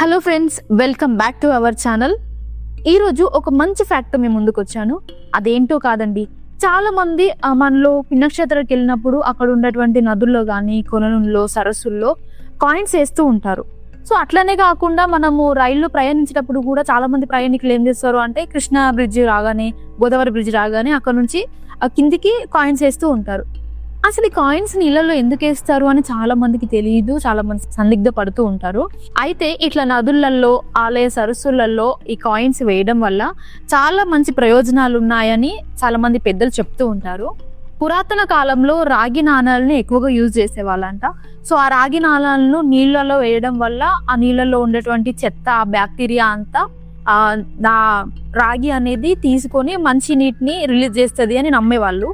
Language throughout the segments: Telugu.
Hello friends, welcome back to our channel. ఈరోజు ఒక మంచి ఫ్యాక్ట్ మీ ముందుకు వచ్చాను. అదేంటో కాదండి, చాలా మంది మనలో పుణ్యక్షేత్రాలకు వెళ్ళినప్పుడు అక్కడ ఉన్నటువంటి నదుల్లో కానీ కొలనుల్లో సరస్సుల్లో కాయిన్స్ వేస్తూ ఉంటారు. సో అట్లనే కాకుండా మనము రైల్లో ప్రయాణించేటప్పుడు కూడా చాలా మంది ప్రయాణికులు ఏం చేస్తారు అంటే కృష్ణా బ్రిడ్జ్ రాగానే, గోదావరి బ్రిడ్జ్ రాగానే అక్కడ నుంచి కిందికి కాయిన్స్ వేస్తూ ఉంటారు. అసలు ఈ కాయిన్స్ నీళ్ళలో ఎందుకు వేస్తారు అని చాలా మందికి తెలియదు, చాలా మంది సందిగ్ధ పడుతూ ఉంటారు. అయితే ఇట్లా నదులలో, ఆలయ సరస్సులలో ఈ కాయిన్స్ వేయడం వల్ల చాలా మంచి ప్రయోజనాలు ఉన్నాయని చాలా మంది పెద్దలు చెప్తూ ఉంటారు. పురాతన కాలంలో రాగి నాణాలను ఎక్కువగా యూజ్ చేసేవాళ్ళంట. సో ఆ రాగి నాణాలను నీళ్ళలో వేయడం వల్ల ఆ నీళ్ళలో ఉండేటువంటి చెత్త, బ్యాక్టీరియా అంతా రాగి అనేది తీసుకొని మంచి నీటిని రిలీజ్ చేస్తుంది అని నమ్మేవాళ్ళు.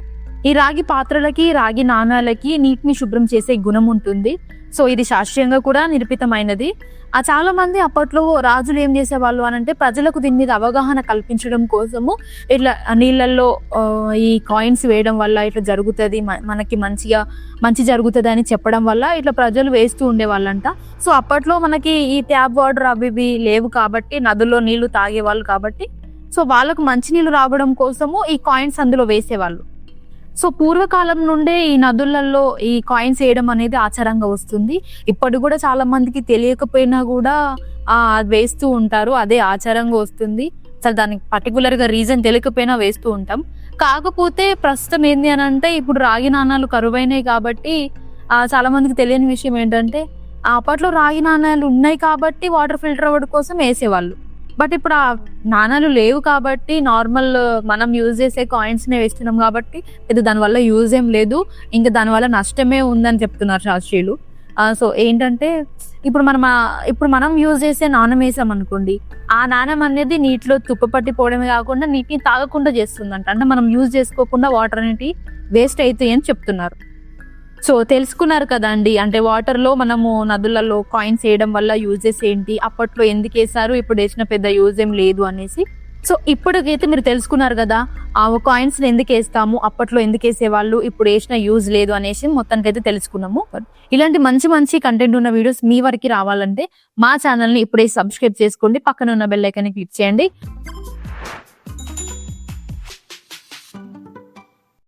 ఈ రాగి పాత్రలకి, రాగి నాణాలకి నీటిని శుభ్రం చేసే గుణం ఉంటుంది. సో ఇది శాస్త్రీయంగా కూడా నిరూపితమైనది. చాలా మంది అప్పట్లో రాజులు ఏం చేసేవాళ్ళు అని అంటే ప్రజలకు దీని మీద అవగాహన కల్పించడం కోసము ఇట్లా నీళ్ళల్లో ఈ కాయిన్స్ వేయడం వల్ల ఇట్లా జరుగుతుంది, మనకి మంచి జరుగుతుంది అని చెప్పడం వల్ల ఇట్లా ప్రజలు వేస్తూ ఉండేవాళ్ళంట. సో అప్పట్లో మనకి ఈ ట్యాప్ వాటర్ అవి లేవు కాబట్టి, నదుల్లో నీళ్లు తాగేవాళ్ళు కాబట్టి, సో వాళ్ళకు మంచి నీళ్ళు రావడం కోసము ఈ కాయిన్స్ అందులో వేసేవాళ్ళు. సో పూర్వకాలం నుండే ఈ నదులలో ఈ కాయిన్స్ వేయడం అనేది ఆచారంగా వస్తుంది. ఇప్పటి కూడా చాలా మందికి తెలియకపోయినా కూడా వేస్తూ ఉంటారు, అదే ఆచారంగా వస్తుంది. అసలు దానికి పర్టికులర్గా రీజన్ తెలియకపోయినా వేస్తూ ఉంటాం. కాకపోతే ప్రస్తుతం ఏంది అని అంటే ఇప్పుడు రాగి నాణాలు కరువైనాయి కాబట్టి చాలా మందికి తెలియని విషయం ఏంటంటే అప్పట్లో రాగి నాణాలు ఉన్నాయి కాబట్టి వాటర్ ఫిల్టర్ అవ్వడం కోసం వేసేవాళ్ళు. బట్ ఇప్పుడు ఆ నాణాలు లేవు కాబట్టి నార్మల్ మనం యూజ్ చేసే కాయిన్స్నే వేస్తున్నాం కాబట్టి ఇది దానివల్ల యూజ్ ఏం లేదు, ఇంకా దానివల్ల నష్టమే ఉందని చెప్తున్నారు శాస్త్రీయులు. సో ఏంటంటే ఇప్పుడు మనం యూజ్ చేసే నాణం వేసాం అనుకోండి, ఆ నాణం అనేది నీటిలో తుప్పపట్టిపోవడమే కాకుండా నీటిని తాగకుండా చేస్తుందంట. అంటే మనం యూజ్ చేసుకోకుండా వాటర్ అనేది వేస్ట్ అవుతాయి అని చెప్తున్నారు. సో తెలుసుకున్నారు కదండి, అంటే వాటర్లో మనము నదులలో కాయిన్స్ వేయడం వల్ల యూజెస్ ఏంటి, అప్పట్లో ఎందుకు వేసారు, ఇప్పుడు వేసిన పెద్ద యూజ్ ఏం లేదు అనేసి. సో ఇప్పటికైతే మీరు తెలుసుకున్నారు కదా, ఆ కాయిన్స్ ఎందుకు వేస్తాము, అప్పట్లో ఎందుకు వేసేవాళ్ళు, ఇప్పుడు వేసిన యూజ్ లేదు అనేసి మొత్తానికి అయితే తెలుసుకున్నాము. ఇలాంటి మంచి మంచి కంటెంట్ ఉన్న వీడియోస్ మీ వరకు రావాలంటే మా ఛానల్ని ఇప్పుడే సబ్స్క్రైబ్ చేసుకోండి, పక్కన ఉన్న బెల్ ఐకాన్ని క్లిక్ చేయండి.